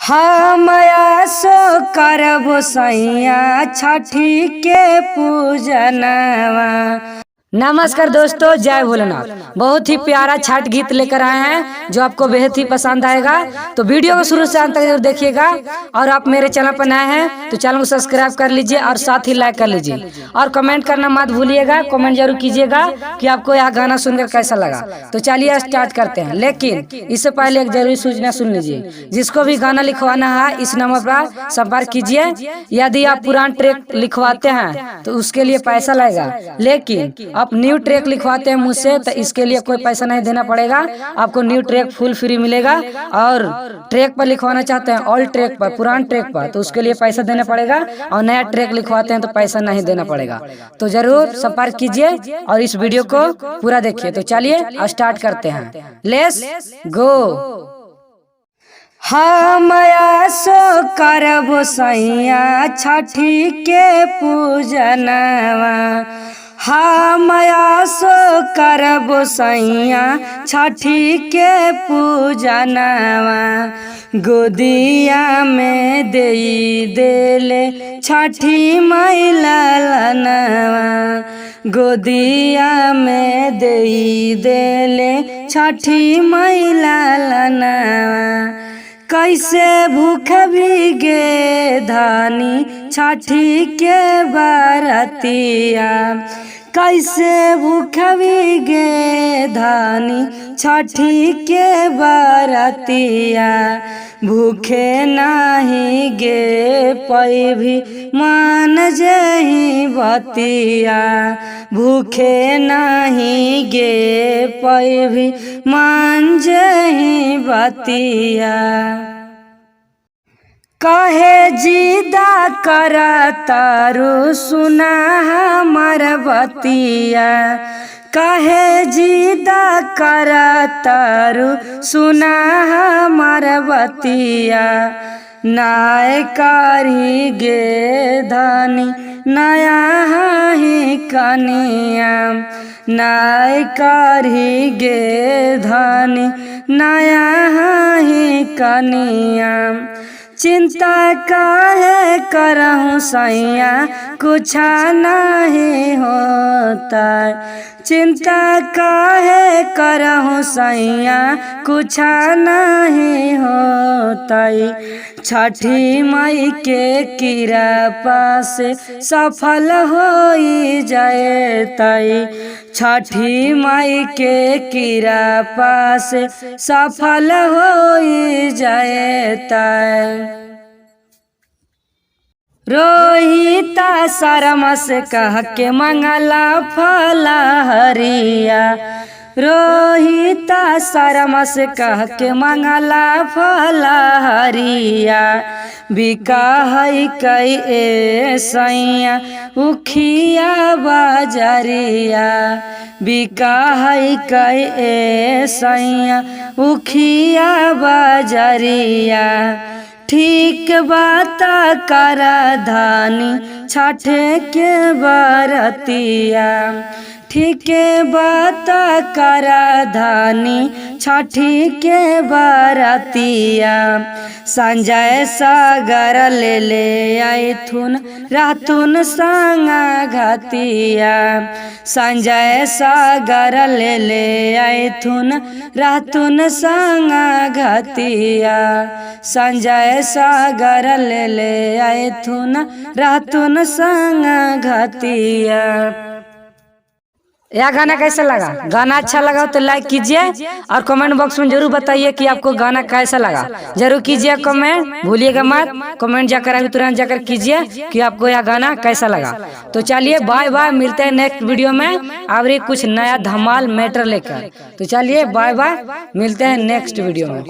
हम आसो करबो सैया छठी के पूजनवा। नमस्कार दोस्तों, जय भोलेनाथ। बहुत ही प्यारा छठ गीत लेकर आए हैं जो आपको बेहद ही पसंद आएगा। तो वीडियो को शुरू से अंत तक जरूर देखिएगा। और आप मेरे चैनल पर नए हैं तो चैनल को सब्सक्राइब कर लीजिए और साथ ही लाइक कर लीजिए और कमेंट करना मत भूलिएगा। कमेंट जरूर कीजिएगा कि आपको यह गाना सुनकर कैसा लगा। तो चलिए स्टार्ट करते हैं, लेकिन इससे पहले एक जरूरी सूचना सुन लीजिए। जिसको भी गाना लिखवाना है इस नंबर पर संपर्क कीजिए। यदि आप पुराना ट्रैक लिखवाते हैं तो उसके लिए पैसा लगेगा, लेकिन आप न्यू ट्रैक लिखवाते हैं मुझसे तो इसके लिए कोई पैसा नहीं देना पड़ेगा। आपको न्यू ट्रैक फुल फ्री मिलेगा। और ट्रैक पर लिखवाना चाहते हैं ओल्ड ट्रैक पर, पुरान ट्रैक पर, तो उसके लिए पैसा देना पड़ेगा। और नया ट्रैक लिखवाते हैं तो पैसा नहीं देना पड़ेगा। तो जरूर संपर्क कीजिए और इस वीडियो को पूरा देखिए। तो चलिए स्टार्ट करते हैं, लेट्स गो। हम आसो करबो सैया छठी के पूजनवा। हम आसो करबो सैया छठी के पूजनवा। गोदिया में देई देले छठी मैला लनवा। गोदिया में देई देले छठी मैला लनवा। कैसे भूख भीगे धानी छठी के बरतिया। कैसे भूख भीगे धानी छठी के बरतिया। भूखे नाही गे पैभी मान जही बतिया। भूखे नाही गे पैभी मान जही बतिया। कहे जिदा कर तारू सुना हमर बतिया। कहे जिदा कर तारू सुना हमर बतिया। नाय कारी गे धानी नया ही कनिया। नाय कारी गे धानी नया ही कनिया। चिंता काहे करहूँ सैया कुछ नहीं होता। चिंता काहे करहूँ सैया कुछ नहीं होता। छठी माई के कृपा से सफल हो जाए तई। छठी माई के कृपा से सफल हो जाए तई। रोहिता शर्मा से कह के मंगला फला हरिया। रोहिता शर्मा से कह के मंगला फला हरिया। बिका है कई ए सैया उखिया बाजरिया। बिका है कई ए सैया उखिया बाजरिया। ठीक बात कर धानी छठे के बरतिया। ठीक बात कर धानी छठी के बरतिया। संजय सागर ले ले आइथुन रहतुन संगा घतिया। संजय सागर ले ले आइथुन रहतुन संगा घतिया। संजय सागर ले ले आइथुन रहतुन संगा घतिया। यह गाना कैसा लगा? गाना अच्छा लगा तो लाइक कीजिए और कमेंट बॉक्स में जरूर बताइए कि आपको गाना कैसा लगा। जरूर कीजिए कमेंट, भूलिएगा मत। कमेंट जाकर अभी तुरंत जाकर कीजिए कि आपको यह गाना कैसा लगा। तो चलिए बाय बाय, मिलते हैं नेक्स्ट वीडियो में और कुछ नया धमाल मैटर लेकर। तो चलिए बाय बाय, मिलते हैं नेक्स्ट वीडियो में।